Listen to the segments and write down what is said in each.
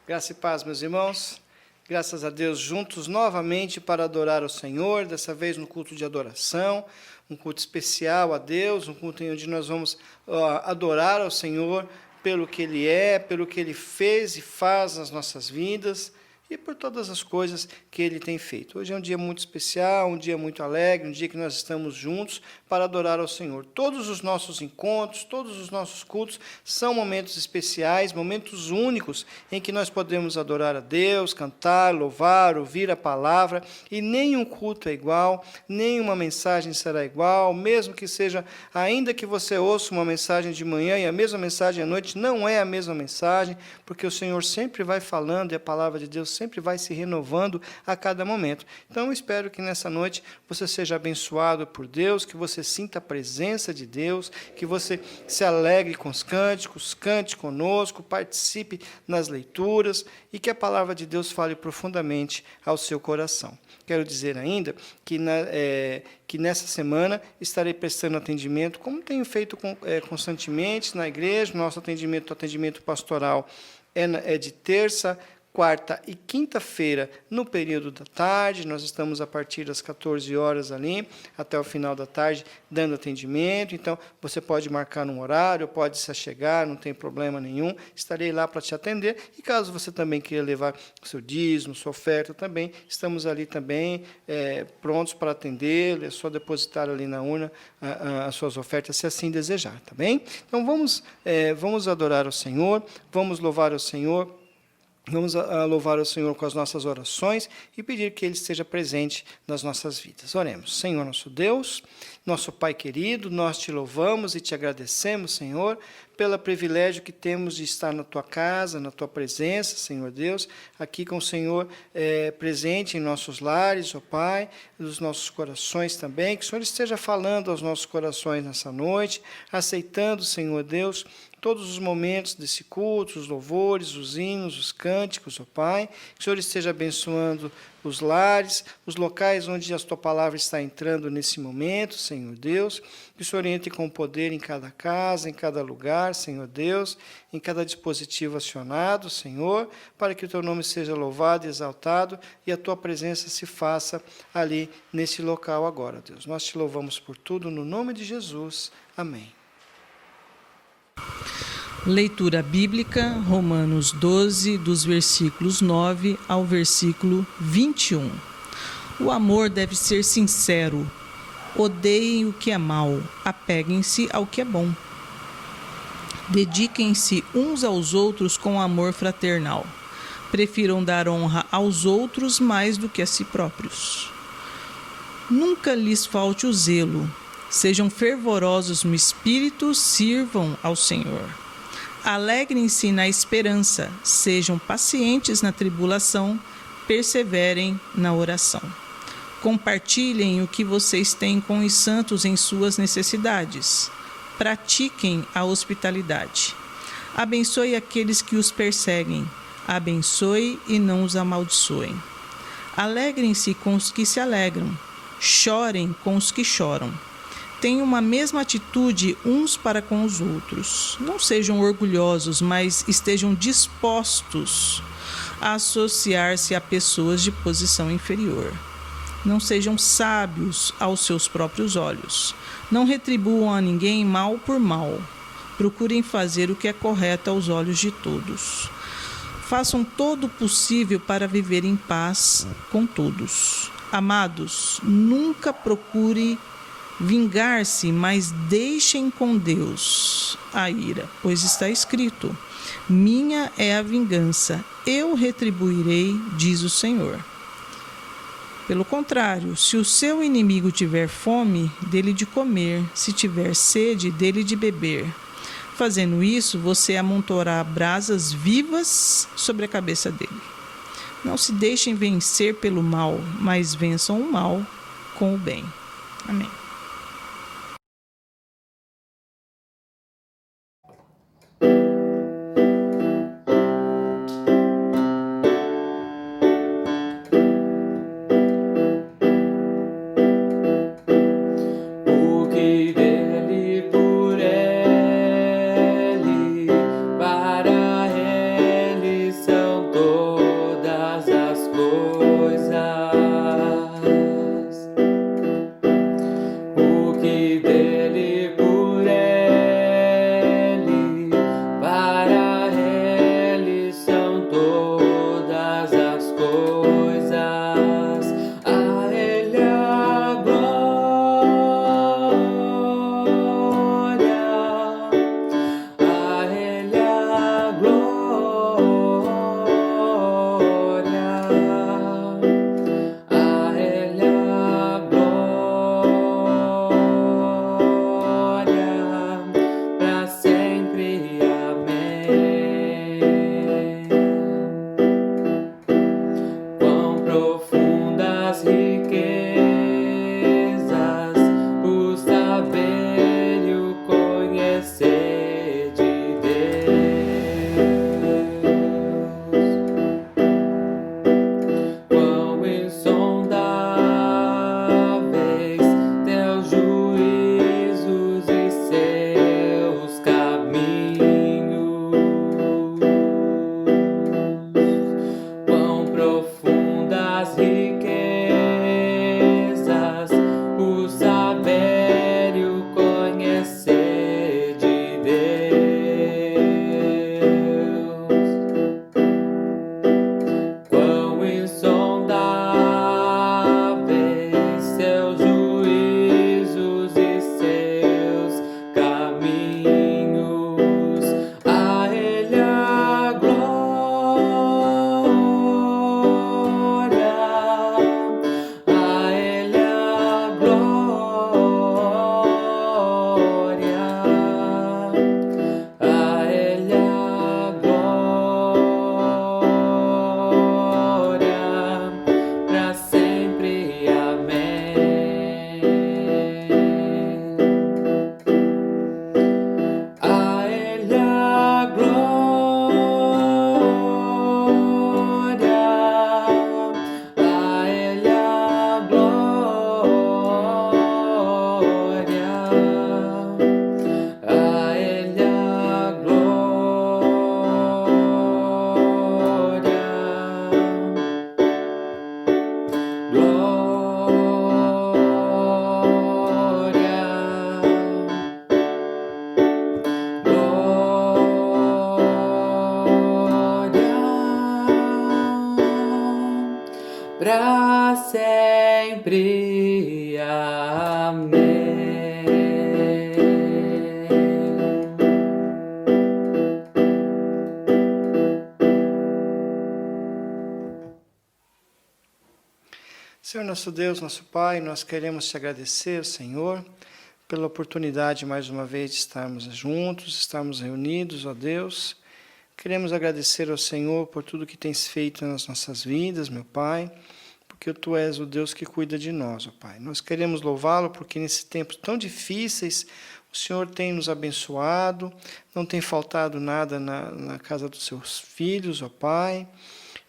Graça e paz, meus irmãos. Graças a Deus, juntos novamente para adorar o Senhor, dessa vez no culto de adoração, um culto especial a Deus, um culto em onde nós vamos adorar ao Senhor pelo que Ele é, pelo que Ele fez e faz nas nossas vidas e por todas as coisas que Ele tem feito. Hoje é um dia muito especial, um dia muito alegre, um dia que nós estamos juntos para adorar ao Senhor. Todos os nossos encontros, todos os nossos cultos são momentos especiais, momentos únicos em que nós podemos adorar a Deus, cantar, louvar, ouvir a palavra, e nenhum culto é igual, nenhuma mensagem será igual, mesmo que seja, ainda que você ouça uma mensagem de manhã e a mesma mensagem à noite, não é a mesma mensagem, porque o Senhor sempre vai falando e a palavra de Deus sempre vai se renovando a cada momento. Então, eu espero que nessa noite você seja abençoado por Deus, que você sinta a presença de Deus, que você se alegre com os cânticos, cante conosco, participe nas leituras e que a palavra de Deus fale profundamente ao seu coração. Quero dizer ainda que, que nessa semana estarei prestando atendimento, como tenho feito constantemente na igreja. Nosso atendimento pastoral é de terça, quarta e quinta-feira, no período da tarde. Nós estamos a partir das 14 horas ali, até o final da tarde, dando atendimento. Então, você pode marcar um horário, pode se achegar, não tem problema nenhum. Estarei lá para te atender. E caso você também queira levar o seu dízimo, sua oferta também, estamos ali também prontos para atender. É só depositar ali na urna as suas ofertas, se assim desejar, tá bem? Então, vamos adorar ao Senhor, vamos louvar ao Senhor. Vamos louvar o Senhor com as nossas orações e pedir que Ele esteja presente nas nossas vidas. Oremos. Senhor, nosso Deus, nosso Pai querido, nós te louvamos e te agradecemos, Senhor, pelo privilégio que temos de estar na Tua casa, na Tua presença, Senhor Deus, aqui com o Senhor presente em nossos lares, ó Pai, nos nossos corações também, que o Senhor esteja falando aos nossos corações nessa noite, aceitando, Senhor Deus, todos os momentos desse culto, os louvores, os hinos, os cânticos, ó Pai, que o Senhor esteja abençoando os lares, os locais onde a Tua palavra está entrando nesse momento, Senhor Deus, que o Senhor entre com poder em cada casa, em cada lugar, Senhor Deus, em cada dispositivo acionado, Senhor, para que o Teu nome seja louvado e exaltado e a Tua presença se faça ali nesse local agora, Deus. Nós te louvamos por tudo, no nome de Jesus. Amém. Leitura bíblica, Romanos 12, dos versículos 9 ao versículo 21. O amor deve ser sincero. Odeiem o que é mal, apeguem-se ao que é bom. Dediquem-se uns aos outros com amor fraternal. Prefiram dar honra aos outros mais do que a si próprios. Nunca lhes falte o zelo. Sejam fervorosos no espírito, sirvam ao Senhor. Alegrem-se na esperança, sejam pacientes na tribulação, perseverem na oração. Compartilhem o que vocês têm com os santos em suas necessidades. Pratiquem a hospitalidade. Abençoe aqueles que os perseguem. Abençoe e não os amaldiçoem. Alegrem-se com os que se alegram. Chorem com os que choram. Tenham uma mesma atitude uns para com os outros. Não sejam orgulhosos, mas estejam dispostos a associar-se a pessoas de posição inferior. Não sejam sábios aos seus próprios olhos. Não retribuam a ninguém mal por mal. Procurem fazer o que é correto aos olhos de todos. Façam todo o possível para viver em paz com todos. Amados, nunca procure vingar-se, mas deixem com Deus a ira, pois está escrito: minha é a vingança, eu retribuirei, diz o Senhor. Pelo contrário, se o seu inimigo tiver fome, dê-lhe de comer, se tiver sede, dê-lhe de beber. Fazendo isso, você amontoará brasas vivas sobre a cabeça dele. Não se deixem vencer pelo mal, mas vençam o mal com o bem. Amém. Para ele são todos para sempre. Amém. Senhor nosso Deus, nosso Pai, nós queremos te agradecer, Senhor, pela oportunidade mais uma vez de estarmos juntos, estarmos reunidos, ó Deus. Queremos agradecer ao Senhor por tudo que tens feito nas nossas vidas, meu Pai, porque Tu és o Deus que cuida de nós, ó Pai. Nós queremos louvá-lo porque nesses tempos tão difíceis o Senhor tem nos abençoado, não tem faltado nada na casa dos seus filhos, ó Pai.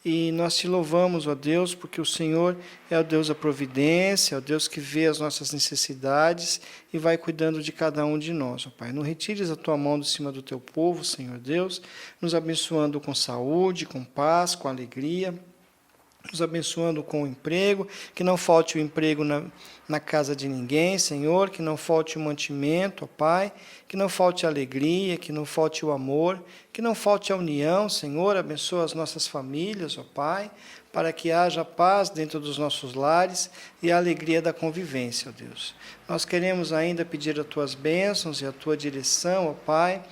E nós te louvamos, ó Deus, porque o Senhor é o Deus da providência, é o Deus que vê as nossas necessidades e vai cuidando de cada um de nós, ó Pai. Não retires a tua mão de cima do teu povo, Senhor Deus, nos abençoando com saúde, com paz, com alegria, nos abençoando com o emprego, que não falte o emprego na casa de ninguém, Senhor, que não falte o mantimento, ó Pai, que não falte a alegria, que não falte o amor, que não falte a união, Senhor, abençoa as nossas famílias, ó Pai, para que haja paz dentro dos nossos lares e a alegria da convivência, ó Deus. Nós queremos ainda pedir as tuas bênçãos e a tua direção, ó Pai,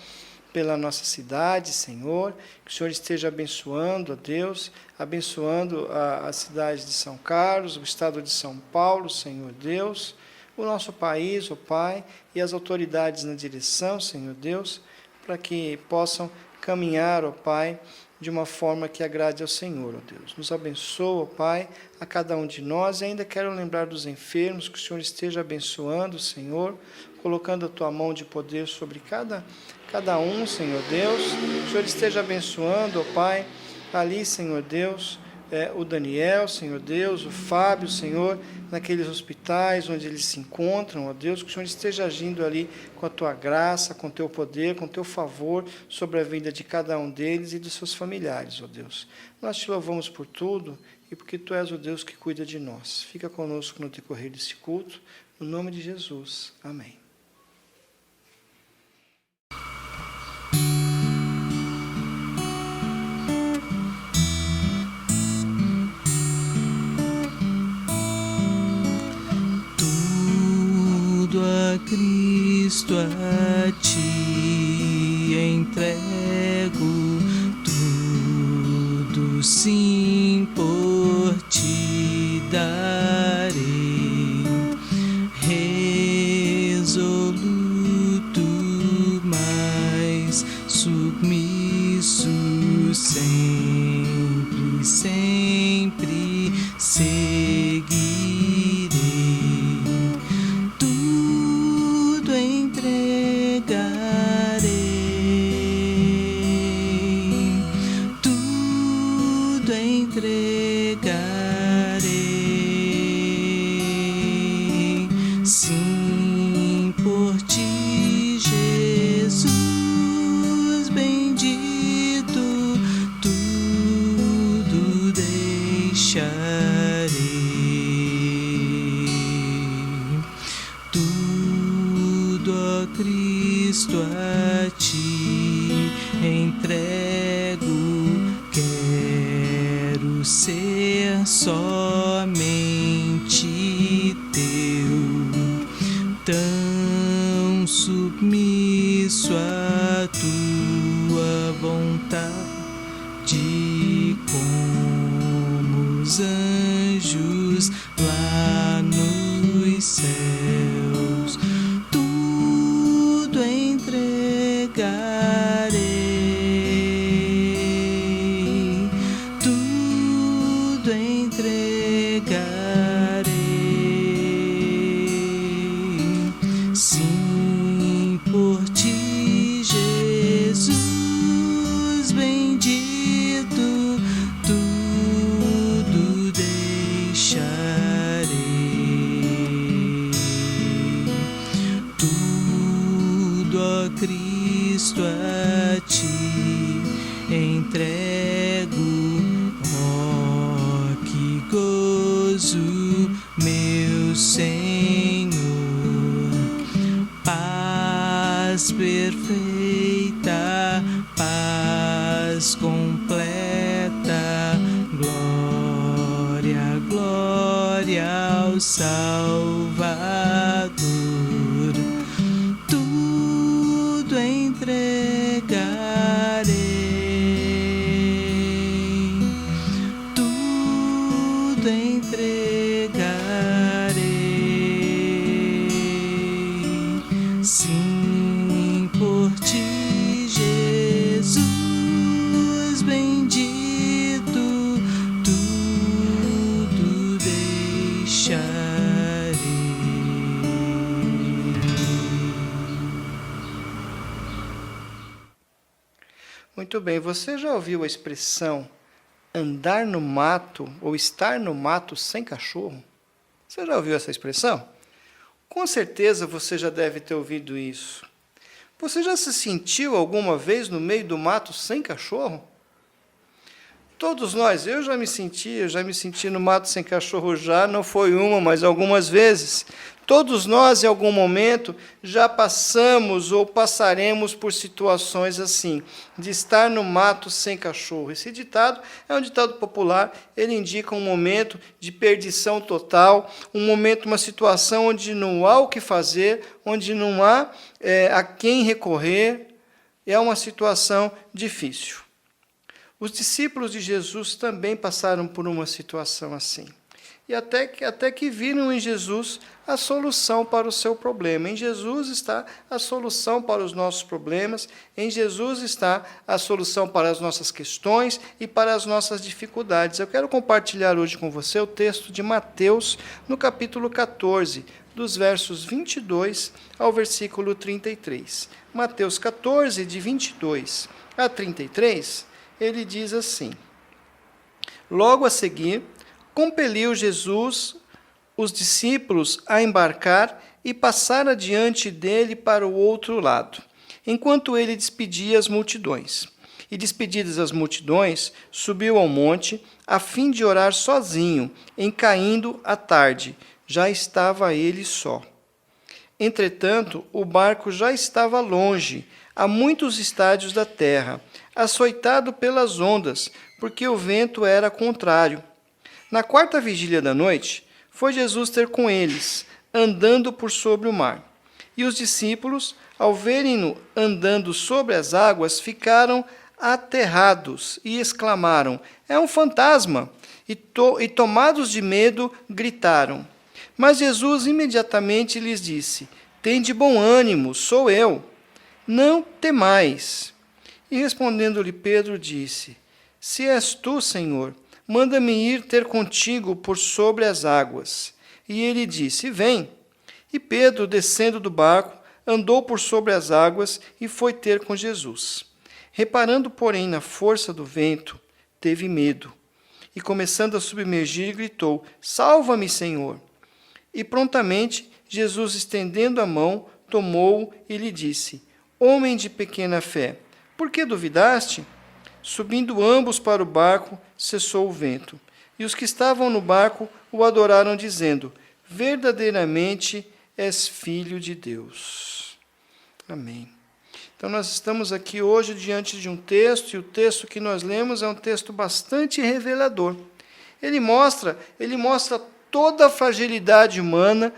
pela nossa cidade, Senhor, que o Senhor esteja abençoando, ó Deus, abençoando a cidade de São Carlos, o estado de São Paulo, Senhor Deus, o nosso país, ó Pai, e as autoridades na direção, Senhor Deus, para que possam caminhar, ó Pai, de uma forma que agrade ao Senhor, ó Deus. Nos abençoa, ó Pai, a cada um de nós, e ainda quero lembrar dos enfermos, que o Senhor esteja abençoando, Senhor, colocando a tua mão de poder sobre cada um, Senhor Deus. O Senhor esteja abençoando, ó Pai, ali, Senhor Deus, o Daniel, Senhor Deus, o Fábio, Senhor, naqueles hospitais onde eles se encontram, ó Deus, que o Senhor esteja agindo ali com a tua graça, com o teu poder, com o teu favor sobre a vida de cada um deles e dos seus familiares, ó Deus. Nós te louvamos por tudo e porque tu és o Deus que cuida de nós. Fica conosco no decorrer deste culto, no nome de Jesus. Amém. A Cristo a ti entrego, tudo sim por ti darei, resoluto, mas submisso sempre, sempre seguirei. Entregarei, sim, por ti, Jesus bendito, tudo deixarei, tudo, ó Cristo, a ti entrego. Quero ser somente teu, tão submisso à tua vontade como os anjos lá nos céus. Tudo entregarei. Sim, por ti, Jesus bendito, tudo deixarei, tudo, ó Cristo, a ti entrego. Oh, que gozo, meu Senhor, paz perfeita, paz completa, glória, glória. meu Salvador, tudo entregarei, tudo entregarei, sim, por ti, Jesus bendito, tudo deixarei. Muito bem, você já ouviu a expressão andar no mato ou estar no mato sem cachorro? Você já ouviu essa expressão? Com certeza você já deve ter ouvido isso. Você já se sentiu alguma vez no meio do mato sem cachorro? Todos nós, eu já me senti no mato sem cachorro já, não foi uma, mas algumas vezes. Todos nós, em algum momento, já passamos ou passaremos por situações assim, de estar no mato sem cachorro. Esse ditado é um ditado popular, ele indica um momento de perdição total, um momento, uma situação onde não há o que fazer, onde não há a quem recorrer, é uma situação difícil. Os discípulos de Jesus também passaram por uma situação assim. E até que viram em Jesus a solução para o seu problema. Em Jesus está a solução para os nossos problemas, em Jesus está a solução para as nossas questões e para as nossas dificuldades. Eu quero compartilhar hoje com você o texto de Mateus, no capítulo 14, dos versos 22 ao versículo 33. Mateus 14, de 22 a 33, ele diz assim: logo a seguir, compeliu Jesus os discípulos a embarcar e passar adiante dele para o outro lado, enquanto ele despedia as multidões. E despedidas as multidões, subiu ao monte, a fim de orar sozinho, em caindo a tarde. Já estava ele só. Entretanto, o barco já estava longe, a muitos estádios da terra, açoitado pelas ondas, porque o vento era contrário. Na quarta vigília da noite, foi Jesus ter com eles, andando por sobre o mar. E os discípulos, ao verem-no andando sobre as águas, ficaram aterrados e exclamaram: é um fantasma! E tomados de medo, gritaram. Mas Jesus imediatamente lhes disse: tende bom ânimo, sou eu, não temais. E respondendo-lhe Pedro, disse: se és tu, Senhor, manda-me ir ter contigo por sobre as águas. E ele disse: vem. E Pedro, descendo do barco, andou por sobre as águas e foi ter com Jesus. Reparando, porém, na força do vento, teve medo. E começando a submergir, gritou: salva-me, Senhor. E prontamente Jesus, estendendo a mão, tomou-o e lhe disse: homem de pequena fé, por que duvidaste? Subindo ambos para o barco, cessou o vento. E os que estavam no barco o adoraram, dizendo: verdadeiramente és filho de Deus. Amém. Então nós estamos aqui hoje diante de um texto, e o texto que nós lemos é um texto bastante revelador. Ele mostra toda a fragilidade humana,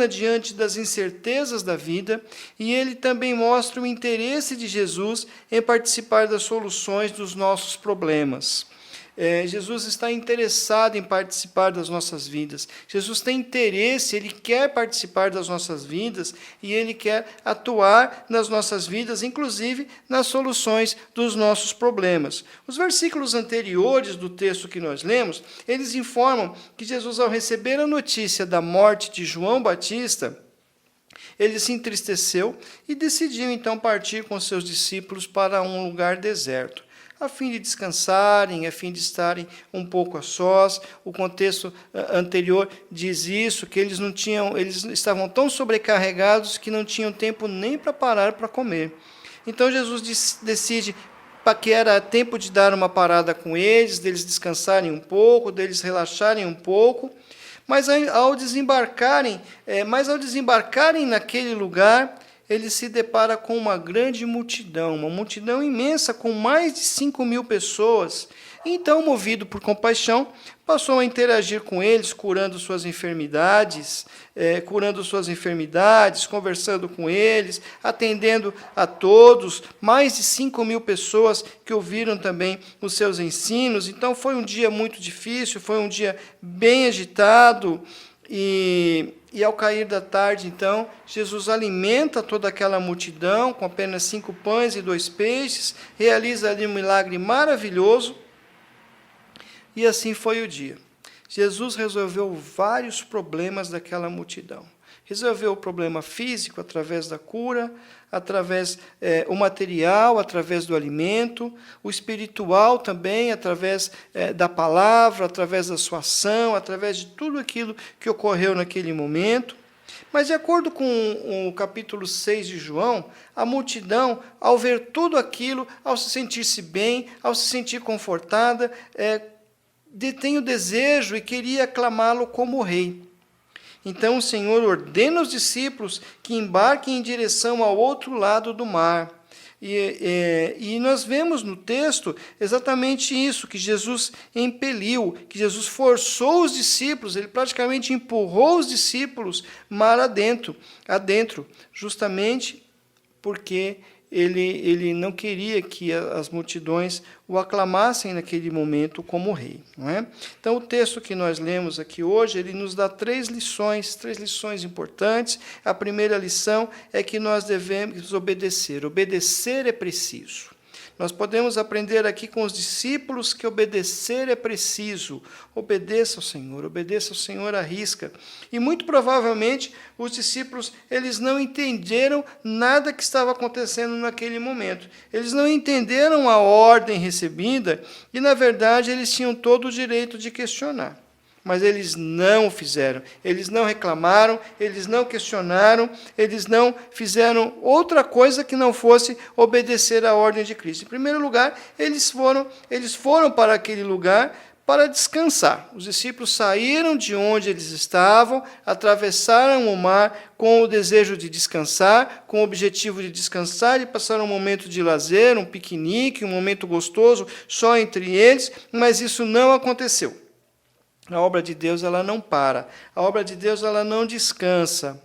diante das incertezas da vida, e ele também mostra o interesse de Jesus em participar das soluções dos nossos problemas. Jesus está interessado em participar das nossas vidas. Jesus tem interesse, ele quer participar das nossas vidas e ele quer atuar nas nossas vidas, inclusive nas soluções dos nossos problemas. Os versículos anteriores do texto que nós lemos, eles informam que Jesus, ao receber a notícia da morte de João Batista, ele se entristeceu e decidiu então partir com seus discípulos para um lugar deserto, a fim de descansarem, a fim de estarem um pouco a sós. O contexto anterior diz isso, que eles estavam tão sobrecarregados que não tinham tempo nem para parar para comer. Então Jesus decide que era tempo de dar uma parada com eles, deles descansarem um pouco, deles relaxarem um pouco. Mas ao desembarcarem naquele lugar, ele se depara com uma grande multidão, uma multidão imensa, com mais de 5.000 pessoas. Então, movido por compaixão, passou a interagir com eles, curando suas enfermidades, conversando com eles, atendendo a todos, mais de 5.000 pessoas que ouviram também os seus ensinos. Então, foi um dia muito difícil, foi um dia bem agitado, e ao cair da tarde, então, Jesus alimenta toda aquela multidão com apenas 5 pães e 2 peixes, realiza ali um milagre maravilhoso, e assim foi o dia. Jesus resolveu vários problemas daquela multidão. Resolveu o problema físico através da cura, através o material, através do alimento, o espiritual também, através da palavra, através da sua ação, através de tudo aquilo que ocorreu naquele momento. Mas, de acordo com o capítulo 6 de João, a multidão, ao ver tudo aquilo, ao se sentir-se bem, ao se sentir confortada, tem o desejo e queria aclamá-lo como rei. Então o Senhor ordena aos discípulos que embarquem em direção ao outro lado do mar. E nós vemos no texto exatamente isso, que Jesus impeliu, que Jesus forçou os discípulos, ele praticamente empurrou os discípulos mar adentro, justamente porque ele não queria que as multidões o aclamassem naquele momento como rei. Não é? Então, o texto que nós lemos aqui hoje, ele nos dá 3 lições importantes. A primeira lição é que nós devemos obedecer. Obedecer é preciso. Nós podemos aprender aqui com os discípulos que obedecer é preciso. Obedeça ao Senhor à risca. E muito provavelmente os discípulos, eles não entenderam nada que estava acontecendo naquele momento. Eles não entenderam a ordem recebida e, na verdade, eles tinham todo o direito de questionar. Mas eles não o fizeram, eles não reclamaram, eles não questionaram, eles não fizeram outra coisa que não fosse obedecer à ordem de Cristo. Em primeiro lugar, eles foram para aquele lugar para descansar. Os discípulos saíram de onde eles estavam, atravessaram o mar com o desejo de descansar, com o objetivo de descansar e passar um momento de lazer, um piquenique, um momento gostoso só entre eles, mas isso não aconteceu. A obra de Deus, ela não para. A obra de Deus, ela não descansa.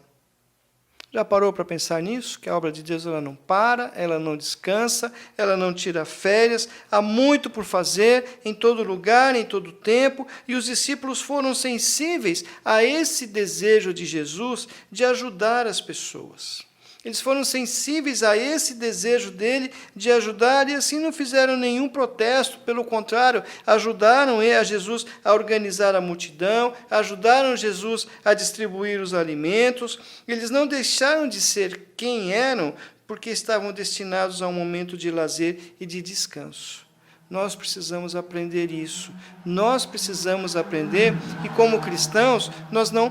Já parou para pensar nisso? Que a obra de Deus, ela não para, ela não descansa, ela não tira férias. Há muito por fazer em todo lugar, em todo tempo. E os discípulos foram sensíveis a esse desejo de Jesus de ajudar as pessoas. Eles foram sensíveis a esse desejo dele de ajudar e assim não fizeram nenhum protesto, pelo contrário, ajudaram a Jesus a organizar a multidão, ajudaram Jesus a distribuir os alimentos. Eles não deixaram de ser quem eram porque estavam destinados a um momento de lazer e de descanso. Nós precisamos aprender isso. Nós precisamos aprender e, como cristãos, nós não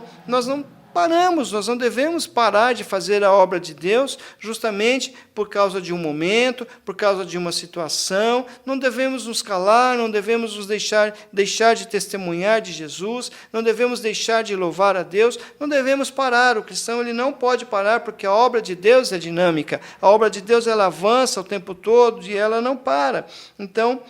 paramos, nós não devemos parar de fazer a obra de Deus justamente por causa de um momento, por causa de uma situação. Não devemos nos calar, não devemos nos deixar de testemunhar de Jesus, não devemos deixar de louvar a Deus, não devemos parar. O cristão, ele não pode parar porque a obra de Deus é dinâmica. A obra de Deus, ela avança o tempo todo e ela não para. Então,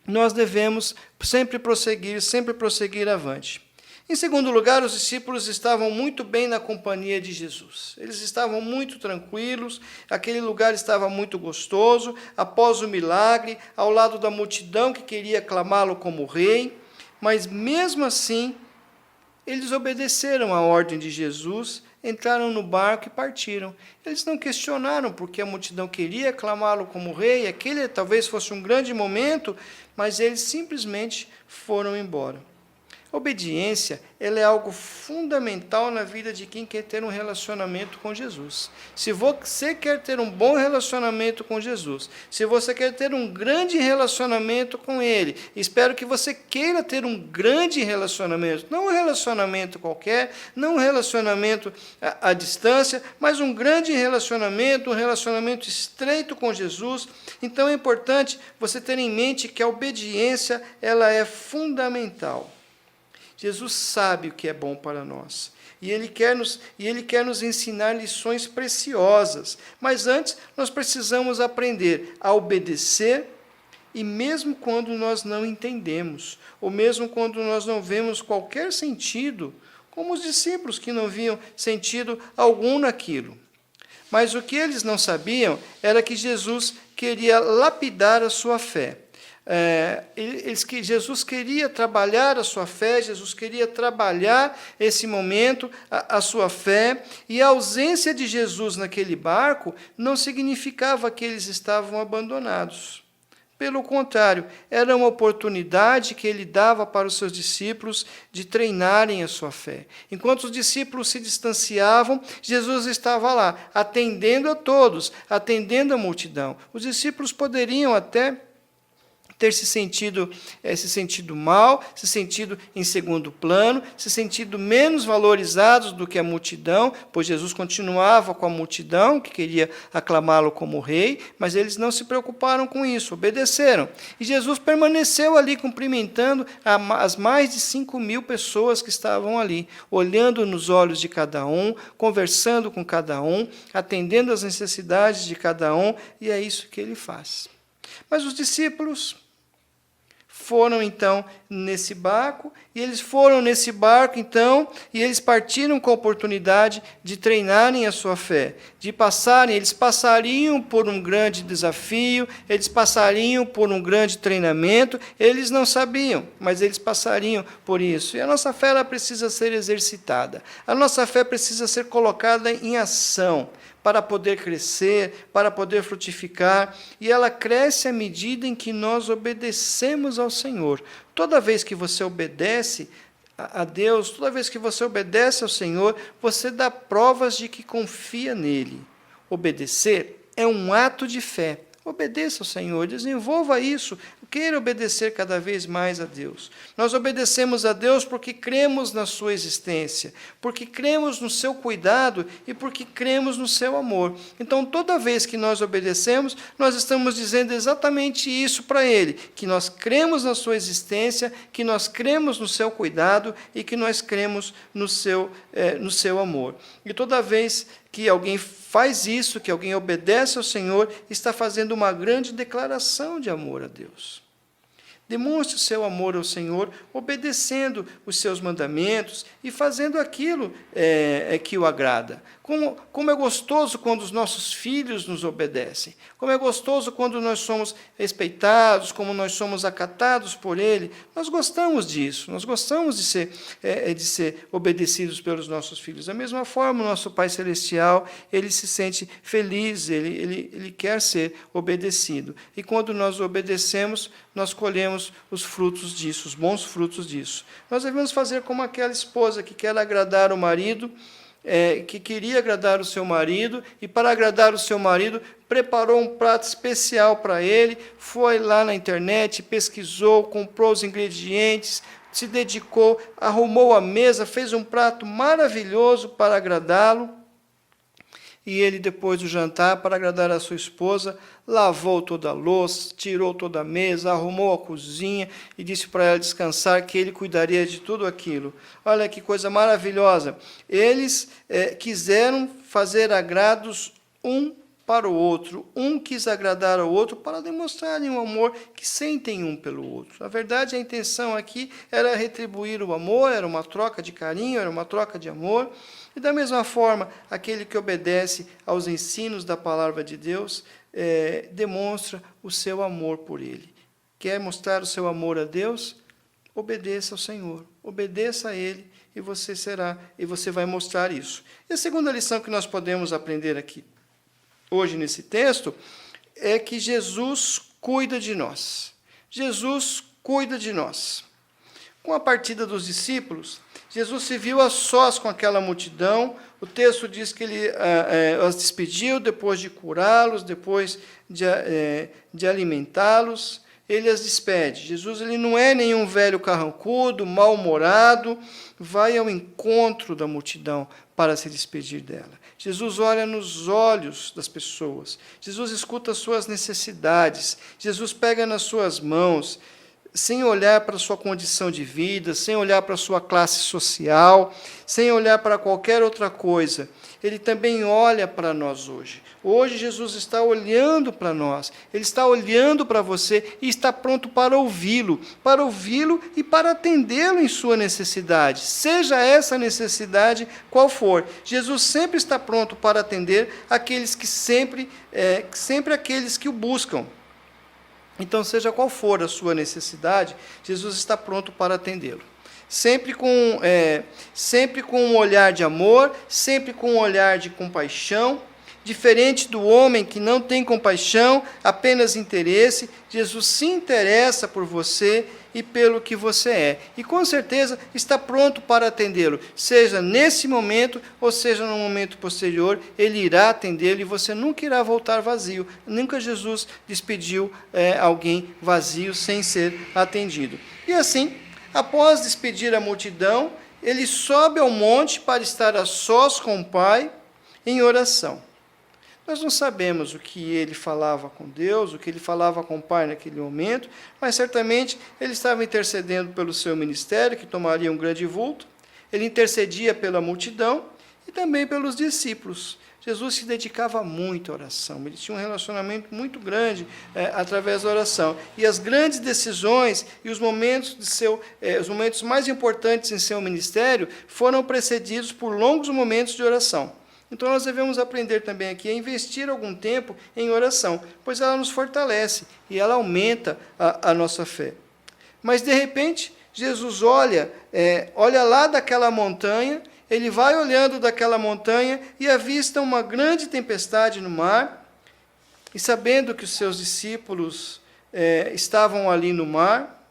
nós devemos sempre prosseguir avante. Em segundo lugar, os discípulos estavam muito bem na companhia de Jesus. Eles estavam muito tranquilos, aquele lugar estava muito gostoso, após o milagre, ao lado da multidão que queria aclamá-lo como rei, mas mesmo assim, eles obedeceram à ordem de Jesus, entraram no barco e partiram. Eles não questionaram porque a multidão queria aclamá-lo como rei, aquele talvez fosse um grande momento, mas eles simplesmente foram embora. Obediência, ela é algo fundamental na vida de quem quer ter um relacionamento com Jesus. Se você quer ter um bom relacionamento com Jesus, se você quer ter um grande relacionamento com Ele, espero que você queira ter um grande relacionamento, não um relacionamento qualquer, não um relacionamento à distância, mas um grande relacionamento, um relacionamento estreito com Jesus. Então é importante você ter em mente que a obediência, ela é fundamental. Jesus sabe o que é bom para nós. E Ele quer nos ensinar lições preciosas. Mas antes, nós precisamos aprender a obedecer, e mesmo quando nós não entendemos, ou mesmo quando nós não vemos qualquer sentido, como os discípulos que não viam sentido algum naquilo. Mas o que eles não sabiam era que Jesus queria lapidar a sua fé. Jesus queria trabalhar a sua fé, Jesus queria trabalhar esse momento, a sua fé, e a ausência de Jesus naquele barco não significava que eles estavam abandonados. Pelo contrário, era uma oportunidade que ele dava para os seus discípulos de treinarem a sua fé. Enquanto os discípulos se distanciavam, Jesus estava lá, atendendo a todos, atendendo a multidão. Os discípulos poderiam até ter se sentido mal, se sentido em segundo plano, se sentido menos valorizados do que a multidão, pois Jesus continuava com a multidão, que queria aclamá-lo como rei, mas eles não se preocuparam com isso, obedeceram. E Jesus permaneceu ali cumprimentando as mais de 5.000 pessoas que estavam ali, olhando nos olhos de cada um, conversando com cada um, atendendo às necessidades de cada um, e é isso que ele faz. Mas os discípulos foram, então, nesse barco, e eles foram nesse barco, então, e eles partiram com a oportunidade de treinarem a sua fé, eles passariam por um grande desafio, eles passariam por um grande treinamento, eles não sabiam, mas eles passariam por isso. E a nossa fé, ela precisa ser exercitada, a nossa fé precisa ser colocada em ação, para poder crescer, para poder frutificar, e ela cresce à medida em que nós obedecemos ao Senhor. Toda vez que você obedece a Deus, toda vez que você obedece ao Senhor, você dá provas de que confia nele. Obedecer é um ato de fé. Obedeça ao Senhor, desenvolva isso, queira obedecer cada vez mais a Deus. Nós obedecemos a Deus porque cremos na sua existência, porque cremos no seu cuidado e porque cremos no seu amor. Então, toda vez que nós obedecemos, nós estamos dizendo exatamente isso para Ele, que nós cremos na sua existência, que nós cremos no seu cuidado e que nós cremos no seu amor. E toda vez que alguém faz isso, que alguém obedece ao Senhor, está fazendo uma grande declaração de amor a Deus. Demonstre o seu amor ao Senhor, obedecendo os seus mandamentos e fazendo aquilo que o agrada. Como é gostoso quando os nossos filhos nos obedecem. Como é gostoso quando nós somos respeitados, como nós somos acatados por Ele. Nós gostamos disso, nós gostamos de ser obedecidos pelos nossos filhos. Da mesma forma, o nosso Pai Celestial, Ele se sente feliz, ele quer ser obedecido. E quando nós obedecemos, nós colhemos os frutos disso, os bons frutos disso. Nós devemos fazer como aquela esposa que quer agradar o marido, que queria agradar o seu marido, e para agradar o seu marido, preparou um prato especial para ele, foi lá na internet, pesquisou, comprou os ingredientes, se dedicou, arrumou a mesa, fez um prato maravilhoso para agradá-lo. E ele, depois do jantar, para agradar a sua esposa, lavou toda a louça, tirou toda a mesa, arrumou a cozinha e disse para ela descansar, que ele cuidaria de tudo aquilo. Olha que coisa maravilhosa. Eles quiseram fazer agrados um para o outro. Um quis agradar ao outro para demonstrarem o amor que sentem um pelo outro. Na verdade, a intenção aqui era retribuir o amor, era uma troca de carinho, era uma troca de amor. E da mesma forma, aquele que obedece aos ensinos da palavra de Deus, demonstra o seu amor por Ele. Quer mostrar o seu amor a Deus? Obedeça ao Senhor, obedeça a Ele, e você vai mostrar isso. E a segunda lição que nós podemos aprender aqui, hoje nesse texto, é que Jesus cuida de nós. Jesus cuida de nós. Com a partida dos discípulos, Jesus se viu a sós com aquela multidão. O texto diz que ele os despediu depois de curá-los, depois de alimentá-los. Ele as despede. Jesus, ele não é nenhum velho carrancudo, mal-humorado, vai ao encontro da multidão para se despedir dela. Jesus olha nos olhos das pessoas. Jesus escuta as suas necessidades. Jesus pega nas suas mãos, sem olhar para a sua condição de vida, sem olhar para a sua classe social, sem olhar para qualquer outra coisa. Ele também olha para nós hoje. Hoje Jesus está olhando para nós, Ele está olhando para você e está pronto para ouvi-lo e para atendê-lo em sua necessidade, seja essa necessidade qual for. Jesus sempre está pronto para atender aqueles que sempre aqueles que o buscam. Então, seja qual for a sua necessidade, Jesus está pronto para atendê-lo. Sempre com um olhar de amor, sempre com um olhar de compaixão. Diferente do homem que não tem compaixão, apenas interesse, Jesus se interessa por você e pelo que você é. E com certeza está pronto para atendê-lo. Seja nesse momento ou seja no momento posterior, Ele irá atendê-lo e você nunca irá voltar vazio. Nunca Jesus despediu alguém vazio sem ser atendido. E assim, após despedir a multidão, Ele sobe ao monte para estar a sós com o Pai em oração. Nós não sabemos o que ele falava com Deus, o que ele falava com o Pai naquele momento, mas certamente ele estava intercedendo pelo seu ministério, que tomaria um grande vulto. Ele intercedia pela multidão e também pelos discípulos. Jesus se dedicava muito à oração, ele tinha um relacionamento muito grande através da oração. E as grandes decisões e os momentos mais importantes em seu ministério foram precedidos por longos momentos de oração. Então, nós devemos aprender também aqui a investir algum tempo em oração, pois ela nos fortalece e ela aumenta a nossa fé. Mas, de repente, Jesus olha lá daquela montanha, ele vai olhando daquela montanha e avista uma grande tempestade no mar, e sabendo que os seus discípulos estavam ali no mar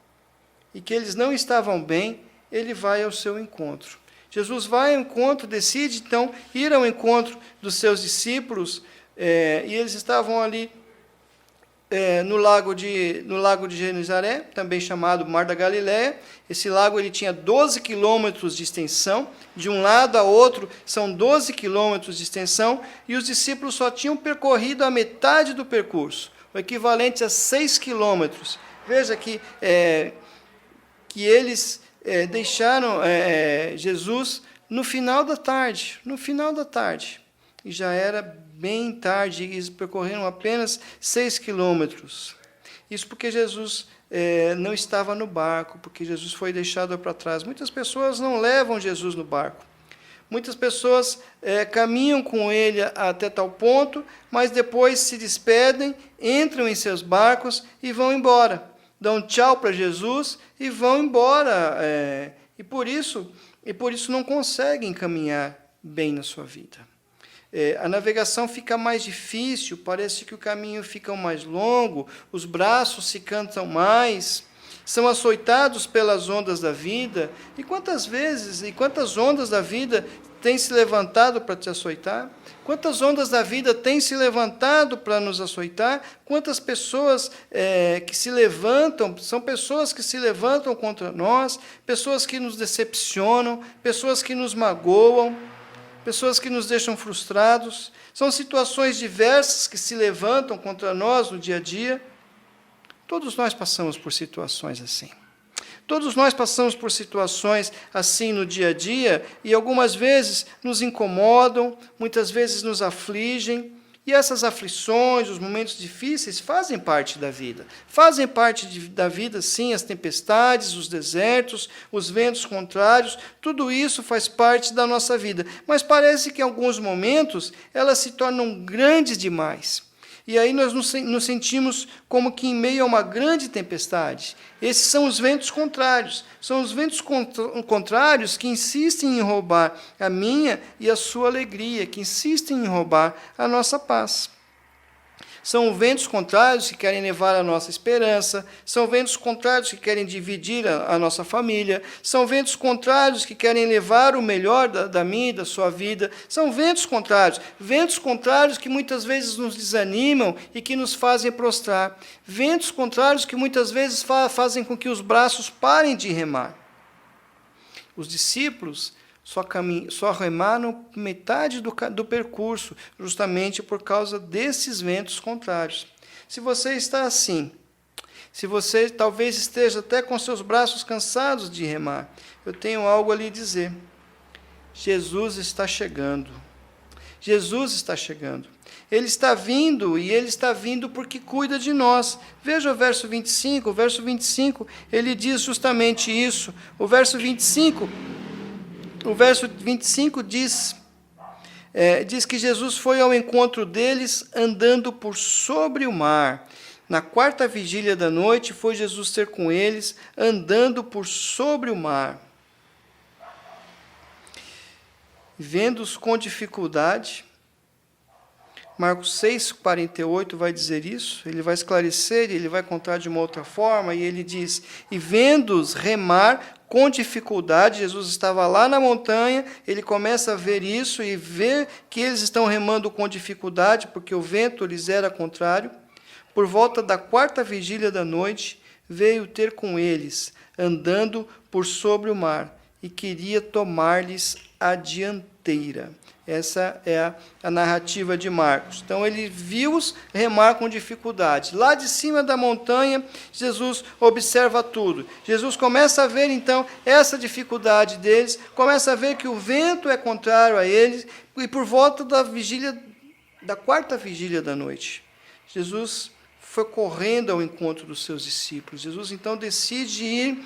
e que eles não estavam bem, ele vai ao seu encontro. Jesus vai ao encontro, decide então ir ao encontro dos seus discípulos, e eles estavam ali no lago de Genezaré, também chamado Mar da Galileia. Esse lago ele tinha 12 quilômetros de extensão, de um lado a outro são 12 quilômetros de extensão, e os discípulos só tinham percorrido a metade do percurso, o equivalente a 6 quilômetros. Veja que eles deixaram Jesus no final da tarde, e já era bem tarde, e eles percorreram apenas 6 quilômetros. Isso porque Jesus não estava no barco, porque Jesus foi deixado para trás. Muitas pessoas não levam Jesus no barco. Muitas pessoas caminham com ele até tal ponto, mas depois se despedem, entram em seus barcos e vão embora. Dão tchau para Jesus e vão embora. E por isso não conseguem caminhar bem na sua vida. A navegação fica mais difícil, parece que o caminho fica mais longo, os braços se cansam mais, são açoitados pelas ondas da vida. E quantas ondas da vida têm se levantado para te açoitar? Quantas ondas da vida têm se levantado para nos açoitar? Quantas pessoas que se levantam, são pessoas que se levantam contra nós, pessoas que nos decepcionam, pessoas que nos magoam, pessoas que nos deixam frustrados. São situações diversas que se levantam contra nós no dia a dia. Todos nós passamos por situações assim. Todos nós passamos por situações assim no dia a dia, e algumas vezes nos incomodam, muitas vezes nos afligem, e essas aflições, os momentos difíceis, fazem parte da vida. Fazem parte da vida, sim, as tempestades, os desertos, os ventos contrários, tudo isso faz parte da nossa vida. Mas parece que em alguns momentos elas se tornam grandes demais. E aí nós nos sentimos como que em meio a uma grande tempestade. Esses são os ventos contrários. São os ventos contrários que insistem em roubar a minha e a sua alegria, que insistem em roubar a nossa paz. São ventos contrários que querem levar a nossa esperança, são ventos contrários que querem dividir a nossa família, são ventos contrários que querem levar o melhor da minha e da sua vida, são ventos contrários que muitas vezes nos desanimam e que nos fazem prostrar, ventos contrários que muitas vezes fazem com que os braços parem de remar. Os discípulos só remaram metade do percurso, justamente por causa desses ventos contrários. Se você está assim, Se você talvez esteja até com seus braços cansados de remar, eu tenho algo a lhe dizer. Jesus está chegando. Jesus está chegando. Ele está vindo, e Ele está vindo porque cuida de nós. Veja o verso 25. O verso 25, ele diz justamente isso. O verso 25 diz que Jesus foi ao encontro deles andando por sobre o mar. Na quarta vigília da noite, foi Jesus ter com eles, andando por sobre o mar. Vendo-os com dificuldade, Marcos 6,48 vai dizer isso, ele vai esclarecer, ele vai contar de uma outra forma, e ele diz, e vendo-os remar com dificuldade, Jesus estava lá na montanha, ele começa a ver isso, e vê que eles estão remando com dificuldade, porque o vento lhes era contrário. Por volta da quarta vigília da noite, veio ter com eles, andando por sobre o mar, e queria tomar-lhes a dianteira. Essa é a narrativa de Marcos. Então, ele viu-os remar com dificuldade. Lá de cima da montanha, Jesus observa tudo. Jesus começa a ver, então, essa dificuldade deles, começa a ver que o vento é contrário a eles, e por volta da quarta vigília da noite, Jesus foi correndo ao encontro dos seus discípulos. Jesus, então, decide ir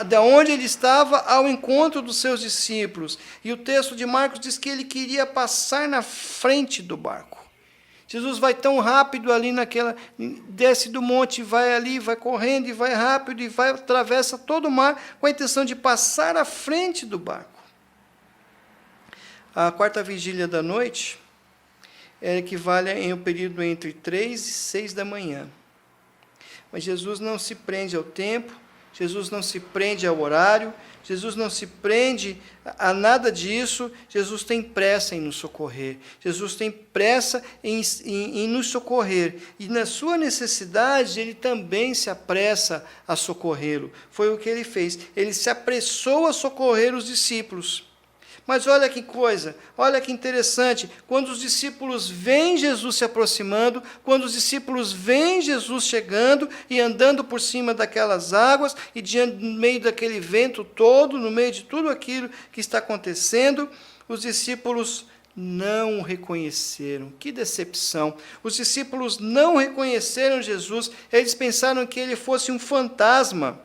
da onde ele estava ao encontro dos seus discípulos. E o texto de Marcos diz que ele queria passar na frente do barco. Jesus vai tão rápido ali desce do monte, vai ali, vai correndo e vai rápido e atravessa todo o mar com a intenção de passar à frente do barco. A quarta vigília da noite equivale em um período entre 3 e 6 da manhã. Mas Jesus não se prende ao tempo, Jesus não se prende ao horário, Jesus não se prende a nada disso, Jesus tem pressa em nos socorrer, Jesus tem pressa em nos socorrer, e na sua necessidade ele também se apressa a socorrê-lo. Foi o que ele fez, ele se apressou a socorrer os discípulos. Mas olha que coisa, olha que interessante, quando os discípulos veem Jesus se aproximando, quando os discípulos veem Jesus chegando e andando por cima daquelas águas, e no meio daquele vento todo, no meio de tudo aquilo que está acontecendo, os discípulos não o reconheceram. Que decepção! Os discípulos não reconheceram Jesus, eles pensaram que ele fosse um fantasma.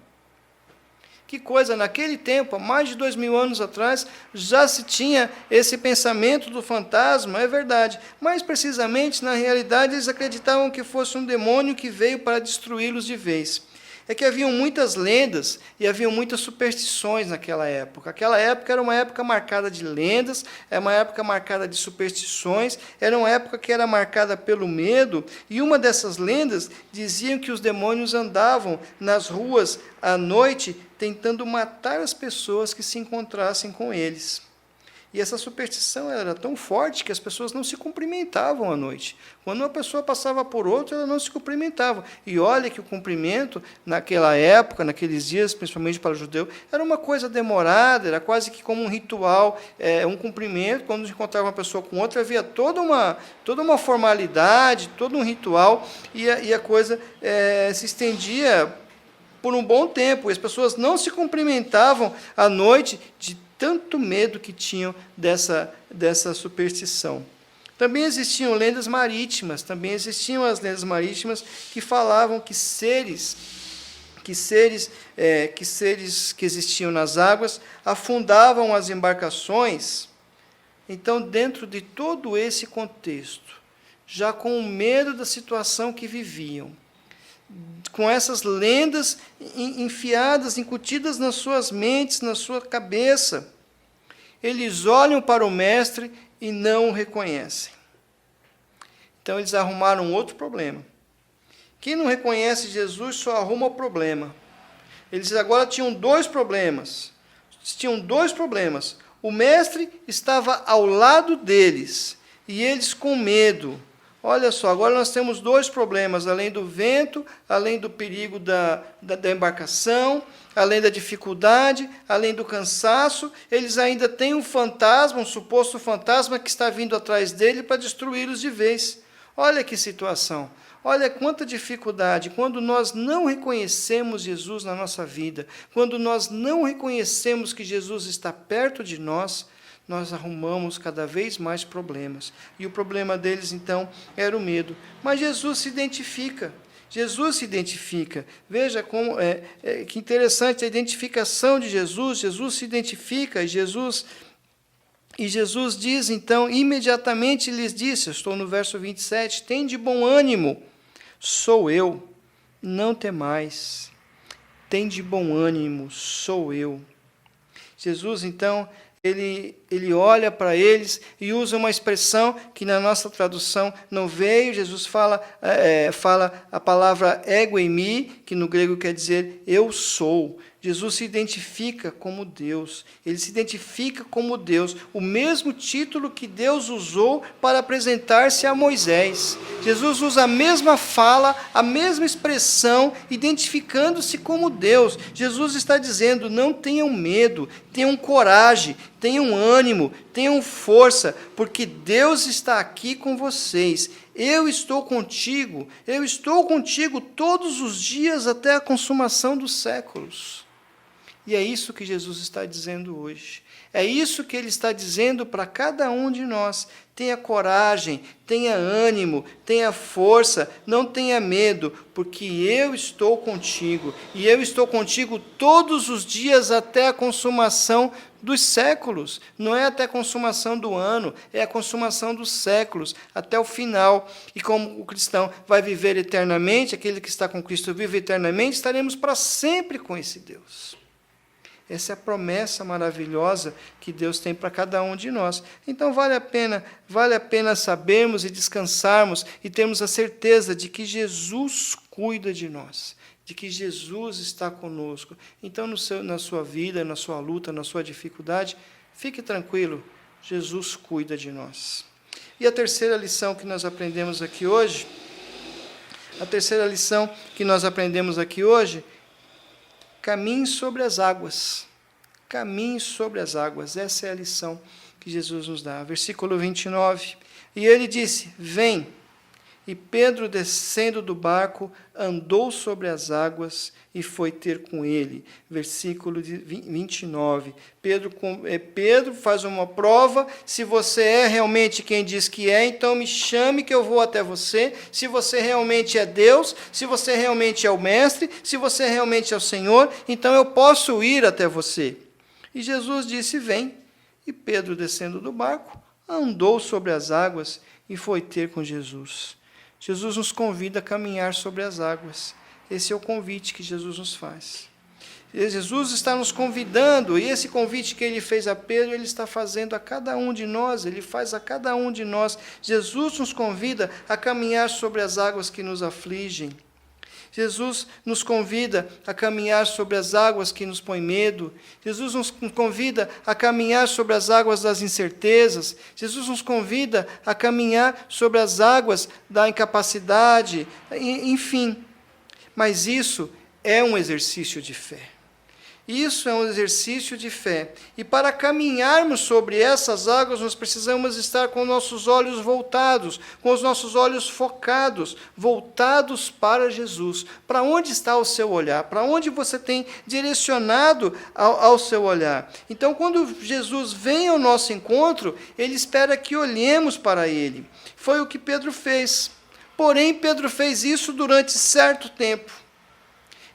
Que coisa, naquele tempo, há mais de 2000 anos atrás, já se tinha esse pensamento do fantasma, é verdade. Mais precisamente, na realidade, eles acreditavam que fosse um demônio que veio para destruí-los de vez. É que haviam muitas lendas e haviam muitas superstições naquela época. Aquela época era uma época marcada de lendas, era uma época marcada de superstições, era uma época que era marcada pelo medo, e uma dessas lendas diziam que os demônios andavam nas ruas à noite tentando matar as pessoas que se encontrassem com eles. E essa superstição era tão forte que as pessoas não se cumprimentavam à noite. Quando uma pessoa passava por outra, ela não se cumprimentava. E olha que o cumprimento, naquela época, naqueles dias, principalmente para o judeu, era uma coisa demorada, era quase que como um ritual, um cumprimento. Quando se encontrava uma pessoa com outra, havia toda uma formalidade, todo um ritual, e a coisa se estendia por um bom tempo. E as pessoas não se cumprimentavam à noite de tanto medo que tinham dessa superstição. Também existiam lendas marítimas, que falavam que seres que existiam nas águas afundavam as embarcações. Então, dentro de todo esse contexto, já com o medo da situação que viviam, com essas lendas enfiadas, incutidas nas suas mentes, na sua cabeça, eles olham para o Mestre e não o reconhecem. Então, eles arrumaram outro problema. Quem não reconhece Jesus só arruma o problema. Eles agora tinham dois problemas. O Mestre estava ao lado deles, e eles com medo. Olha só, agora nós temos dois problemas, além do vento, além do perigo da embarcação, além da dificuldade, além do cansaço, eles ainda têm um fantasma, um suposto fantasma que está vindo atrás dele para destruí-los de vez. Olha que situação, Olha quanta dificuldade, quando nós não reconhecemos Jesus na nossa vida, quando nós não reconhecemos que Jesus está perto de nós arrumamos cada vez mais problemas. E o problema deles, então, era o medo. Mas Jesus se identifica. Jesus se identifica. Veja como que interessante a identificação de Jesus. Jesus se identifica e Jesus diz, então, imediatamente lhes disse, eu estou no verso 27, tem de bom ânimo, sou eu, não temais. Tem de bom ânimo, sou eu. Jesus, então, ele olha para eles e usa uma expressão que na nossa tradução não veio. Jesus fala a palavra ego em mim, que no grego quer dizer eu sou. Jesus se identifica como Deus. Ele se identifica como Deus, o mesmo título que Deus usou para apresentar-se a Moisés. Jesus usa a mesma fala, a mesma expressão, identificando-se como Deus. Jesus está dizendo, não tenham medo, tenham coragem, tenham ânimo, tenham força, porque Deus está aqui com vocês. Eu estou contigo todos os dias até a consumação dos séculos. E é isso que Jesus está dizendo hoje. É isso que Ele está dizendo para cada um de nós. Tenha coragem, tenha ânimo, tenha força, não tenha medo, porque eu estou contigo. E eu estou contigo todos os dias até a consumação dos séculos. Não é até a consumação do ano, é a consumação dos séculos, até o final. E como o cristão vai viver eternamente, aquele que está com Cristo vive eternamente, estaremos para sempre com esse Deus. Essa é a promessa maravilhosa que Deus tem para cada um de nós. Então vale a pena sabermos e descansarmos e termos a certeza de que Jesus cuida de nós, de que Jesus está conosco. Então na sua vida, na sua luta, na sua dificuldade, fique tranquilo, Jesus cuida de nós. E a terceira lição que nós aprendemos aqui hoje, caminhe sobre as águas. Caminhe sobre as águas. Essa é a lição que Jesus nos dá. Versículo 29. E ele disse, vem. E Pedro, descendo do barco, andou sobre as águas e foi ter com ele. Versículo 29. Pedro faz uma prova. Se você é realmente quem diz que é, então me chame que eu vou até você. Se você realmente é Deus, se você realmente é o Mestre, se você realmente é o Senhor, então eu posso ir até você. E Jesus disse, vem. E Pedro, descendo do barco, andou sobre as águas e foi ter com Jesus. Jesus nos convida a caminhar sobre as águas. Esse é o convite que Jesus nos faz. Jesus está nos convidando, e esse convite que ele fez a Pedro, ele está fazendo a cada um de nós, ele faz a cada um de nós. Jesus nos convida a caminhar sobre as águas que nos afligem. Jesus nos convida a caminhar sobre as águas que nos põem medo. Jesus nos convida a caminhar sobre as águas das incertezas. Jesus nos convida a caminhar sobre as águas da incapacidade, enfim. Mas isso é um exercício de fé. Isso é um exercício de fé. E para caminharmos sobre essas águas, nós precisamos estar com nossos olhos voltados, com os nossos olhos focados, voltados para Jesus. Para onde está o seu olhar? Para onde você tem direcionado ao seu olhar? Então, quando Jesus vem ao nosso encontro, Ele espera que olhemos para Ele. Foi o que Pedro fez. Porém, Pedro fez isso durante certo tempo.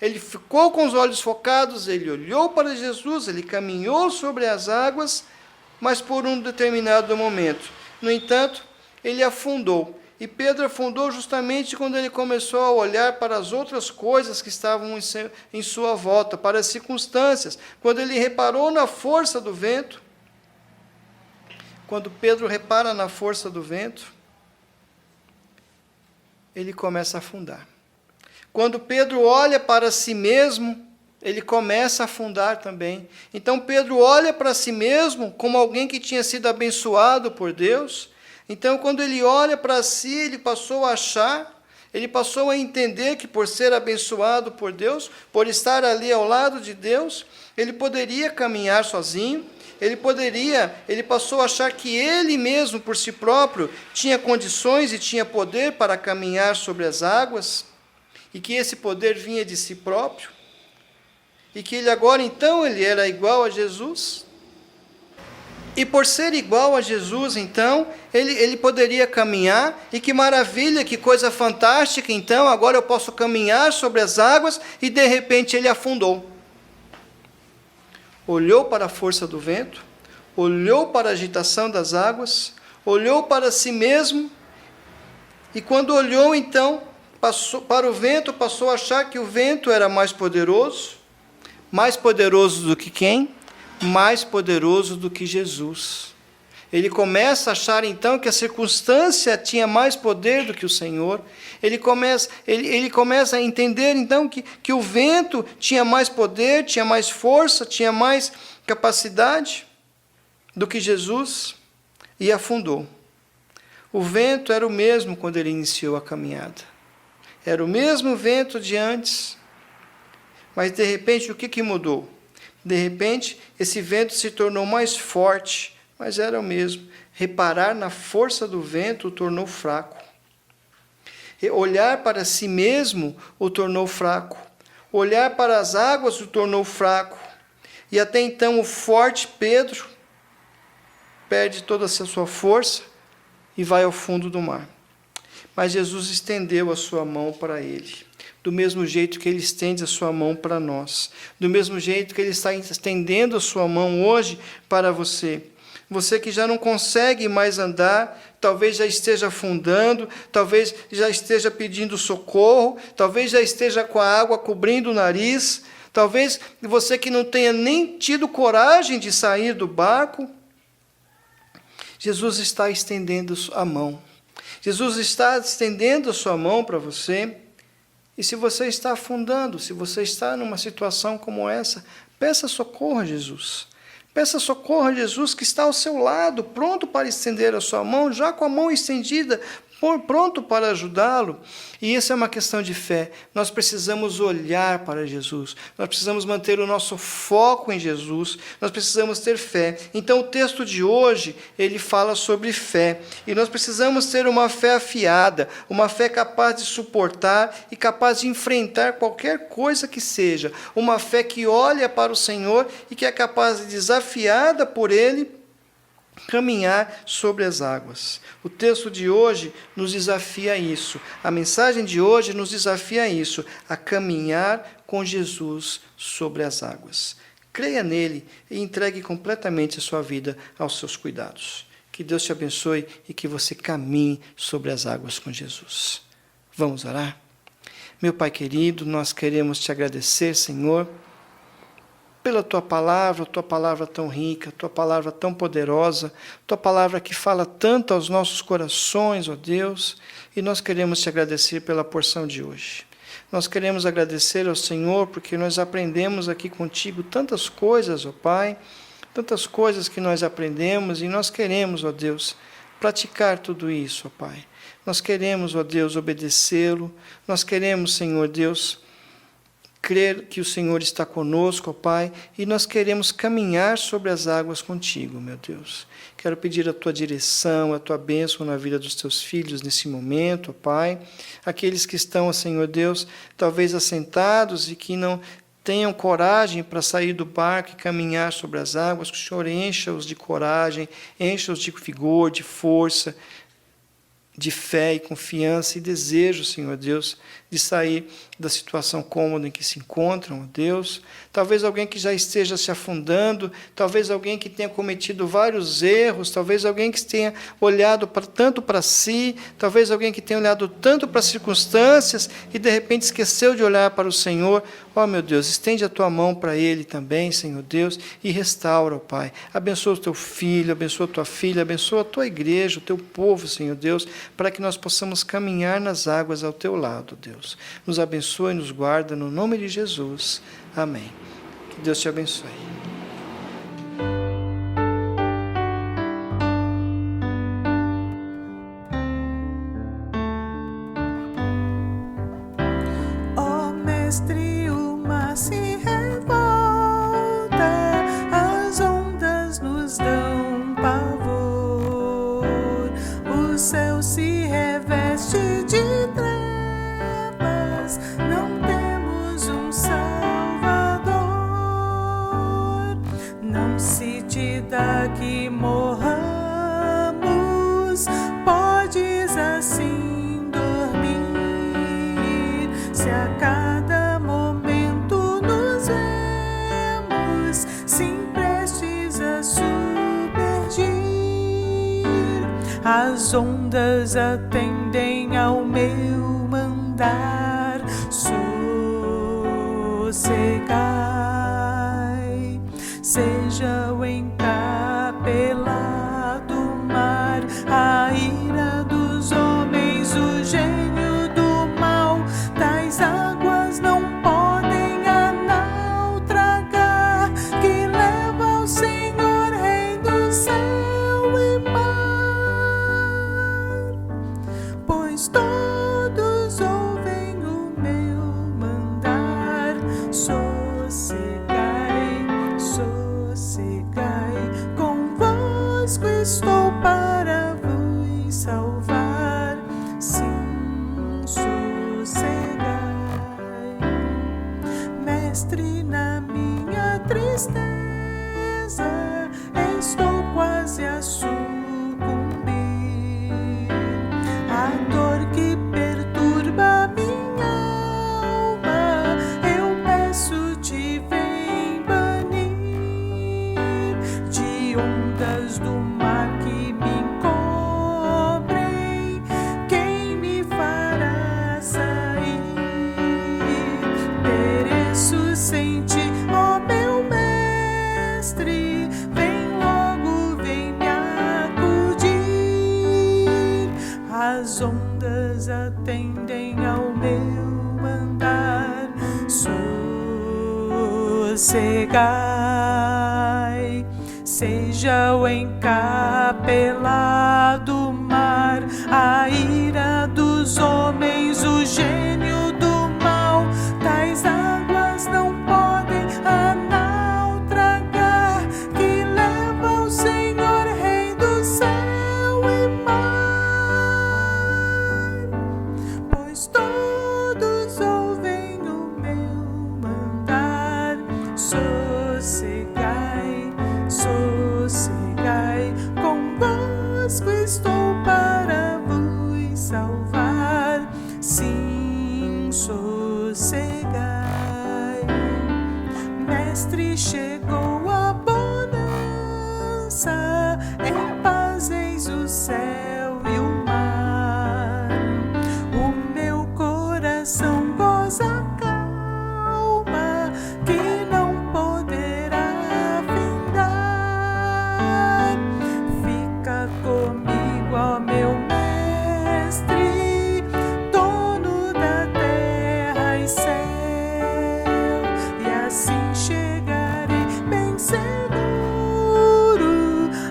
Ele ficou com os olhos focados, ele olhou para Jesus, ele caminhou sobre as águas, mas por um determinado momento. No entanto, ele afundou. E Pedro afundou justamente quando ele começou a olhar para as outras coisas que estavam em sua volta, para as circunstâncias. Quando ele reparou na força do vento, quando Pedro repara na força do vento, ele começa a afundar. Quando Pedro olha para si mesmo, ele começa a afundar também. Então Pedro olha para si mesmo como alguém que tinha sido abençoado por Deus. Então quando ele olha para si, ele passou a entender que por ser abençoado por Deus, por estar ali ao lado de Deus, ele poderia caminhar sozinho, ele passou a achar que ele mesmo, por si próprio, tinha condições e tinha poder para caminhar sobre as águas, e que esse poder vinha de si próprio, e que ele agora, então, ele era igual a Jesus. E por ser igual a Jesus, então, ele poderia caminhar, e que maravilha, que coisa fantástica, então, agora eu posso caminhar sobre as águas, e de repente ele afundou. Olhou para a força do vento, olhou para a agitação das águas, olhou para si mesmo, e quando olhou, então, passou para o vento, passou a achar que o vento era mais poderoso do que quem? Mais poderoso do que Jesus. Ele começa a achar então que a circunstância tinha mais poder do que o Senhor. Ele começa a entender então que o vento tinha mais poder, tinha mais força, tinha mais capacidade do que Jesus, e afundou. O vento era o mesmo quando ele iniciou a caminhada. Era o mesmo vento de antes, mas de repente o que mudou? De repente esse vento se tornou mais forte, mas era o mesmo. Reparar na força do vento o tornou fraco. Olhar para si mesmo o tornou fraco. Olhar para as águas o tornou fraco. E até então o forte Pedro perde toda a sua força e vai ao fundo do mar. Mas Jesus estendeu a sua mão para ele, do mesmo jeito que ele estende a sua mão para nós, do mesmo jeito que ele está estendendo a sua mão hoje para você. Você que já não consegue mais andar, talvez já esteja afundando, talvez já esteja pedindo socorro, talvez já esteja com a água cobrindo o nariz, talvez você que não tenha nem tido coragem de sair do barco. Jesus está estendendo a mão. Jesus está estendendo a sua mão para você. E se você está afundando, se você está numa situação como essa, peça socorro a Jesus. Peça socorro a Jesus que está ao seu lado, pronto para estender a sua mão, já com a mão estendida, pronto para ajudá-lo. E isso é uma questão de fé. Nós precisamos olhar para Jesus. Nós precisamos manter o nosso foco em Jesus. Nós precisamos ter fé. Então o texto de hoje, ele fala sobre fé. E nós precisamos ter uma fé afiada, uma fé capaz de suportar e capaz de enfrentar qualquer coisa que seja. Uma fé que olha para o Senhor e que é capaz de, desafiada por Ele, caminhar sobre as águas. O texto de hoje nos desafia a isso. A mensagem de hoje nos desafia a isso, a caminhar com Jesus sobre as águas. Creia nele e entregue completamente a sua vida aos seus cuidados. Que Deus te abençoe e que você caminhe sobre as águas com Jesus. Vamos orar? Meu Pai querido, nós queremos te agradecer, Senhor, pela Tua palavra tão rica, Tua palavra tão poderosa, Tua palavra que fala tanto aos nossos corações, ó Deus, e nós queremos te agradecer pela porção de hoje. Nós queremos agradecer ao Senhor porque nós aprendemos aqui contigo tantas coisas, ó Pai, tantas coisas que nós aprendemos, e nós queremos, ó Deus, praticar tudo isso, ó Pai. Nós queremos, ó Deus, obedecê-lo, nós queremos, Senhor Deus, crer que o Senhor está conosco, ó Pai, e nós queremos caminhar sobre as águas contigo, meu Deus. Quero pedir a Tua direção, a Tua bênção na vida dos Teus filhos nesse momento, ó Pai. Aqueles que estão, ó Senhor Deus, talvez assentados e que não tenham coragem para sair do barco e caminhar sobre as águas, que o Senhor encha-os de coragem, encha-os de vigor, de força, de fé e confiança e desejo, Senhor Deus, de sair da situação cômoda em que se encontram, ó Deus. Talvez alguém que já esteja se afundando, talvez alguém que tenha cometido vários erros, talvez alguém que tenha olhado tanto para si, talvez alguém que tenha olhado tanto para as circunstâncias e de repente esqueceu de olhar para o Senhor. Ó meu Deus, estende a Tua mão para ele também, Senhor Deus, e restaura, ó Pai. Abençoa o Teu filho, abençoa a Tua filha, abençoa a Tua igreja, o Teu povo, Senhor Deus, para que nós possamos caminhar nas águas ao Teu lado, Deus. Nos abençoe e nos guarda no nome de Jesus. Amém. Que Deus te abençoe. Ó Mestre, o mar se revolta, as ondas nos as ondas atendem ao meu mandar. Sossegai, seja o encapelado mar, a ira dos homens, o gênio do mal, tais águas não podem a nau tragar, que leva ao Senhor, Rei do céu e mar, pois todos ouvem o meu mandar. Sossegai, sossegai, convosco estou para vos salvar. Sim, sossegai, Mestre, na minha tristeza estou quase a sucumbir. A dor que perturba minha alma, eu peço-te, vem banir de ondas do mar que me encobrem. Quem me fará sair? Pereço sem ti, ó meu Mestre, vem logo, vem me acudir. As ondas atendem ao meu mandar. Sossegai, seja o encapelado mar, a ira dos homens, o gênio do mal, tais águas não podem a nau tragar, que leva ao Senhor, Rei do céu e mar, pois todos ouvem o meu mandar. Sossegai, sossegai, convosco estou para vos salvar. Sim, sossegai, Mestre, chegou a bonança, em paz eis o céu e o mar. O meu coração goza a calma, que não poderá findar. Fica comigo, ó meu Mestre, dono da terra e céu, e assim chegarei bem seguro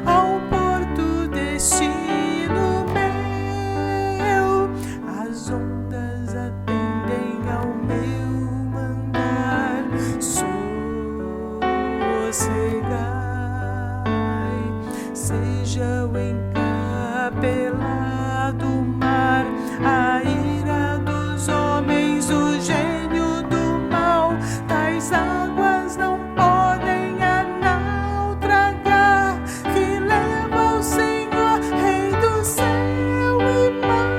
ao porto, destino meu. As ondas atendem ao meu mandar. Sossegai, seja o encapelado mar, a ira dos homens, o gênio do mal, tais águas não podem a nau tragar, que leva ao Senhor, Rei do céu e mar,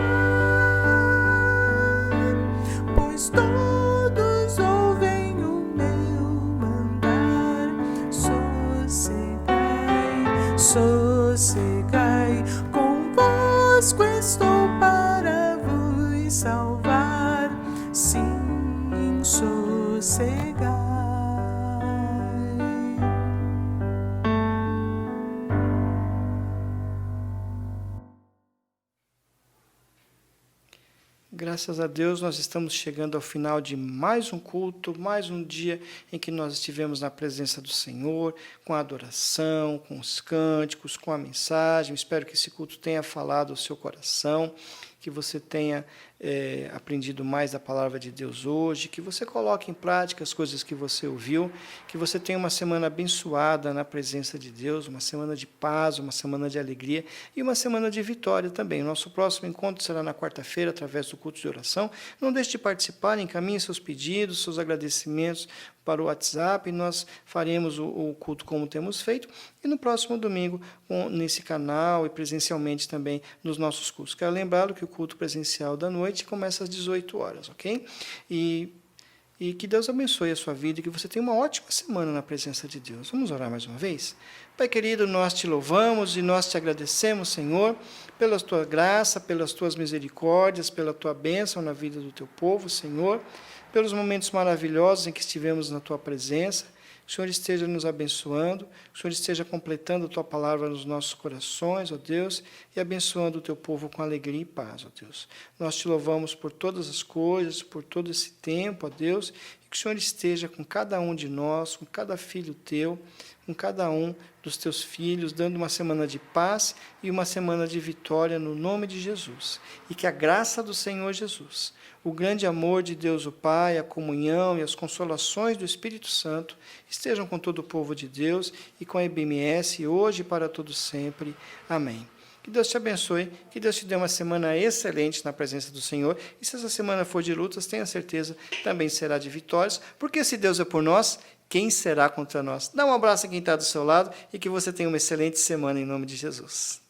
pois todos ouvem o meu mandar. Sossegai, sossegai, convosco estou para vos salvar. Sim, sossegai. Graças a Deus, nós estamos chegando ao final de mais um culto, mais um dia em que nós estivemos na presença do Senhor, com a adoração, com os cânticos, com a mensagem. Espero que esse culto tenha falado ao seu coração, que você tenha aprendido mais da palavra de Deus hoje, que você coloque em prática as coisas que você ouviu, que você tenha uma semana abençoada na presença de Deus, uma semana de paz, uma semana de alegria e uma semana de vitória também. O nosso próximo encontro será na quarta-feira, através do culto de oração. Não deixe de participar, encaminhe seus pedidos, seus agradecimentos para o WhatsApp, e nós faremos o culto como temos feito, e no próximo domingo, nesse canal e presencialmente também nos nossos cultos. Quero lembrá-lo que o culto presencial da noite começa às 18 horas, ok? E E que Deus abençoe a sua vida e que você tenha uma ótima semana na presença de Deus. Vamos orar mais uma vez? Pai querido, nós te louvamos e nós te agradecemos, Senhor, pela tua graça, pelas tuas misericórdias, pela tua bênção na vida do teu povo, Senhor, pelos momentos maravilhosos em que estivemos na tua presença. Que o Senhor esteja nos abençoando, que o Senhor esteja completando a tua palavra nos nossos corações, ó Deus, e abençoando o teu povo com alegria e paz, ó Deus. Nós te louvamos por todas as coisas, por todo esse tempo, ó Deus, e que o Senhor esteja com cada um de nós, com cada filho teu, com cada um dos teus filhos, dando uma semana de paz e uma semana de vitória no nome de Jesus. E que a graça do Senhor Jesus, o grande amor de Deus o Pai, a comunhão e as consolações do Espírito Santo estejam com todo o povo de Deus e com a IBMS hoje e para todo sempre. Amém. Que Deus te abençoe, que Deus te dê uma semana excelente na presença do Senhor. E se essa semana for de lutas, tenha certeza, também será de vitórias, porque se Deus é por nós, quem será contra nós? Dá um abraço a quem está do seu lado e que você tenha uma excelente semana em nome de Jesus.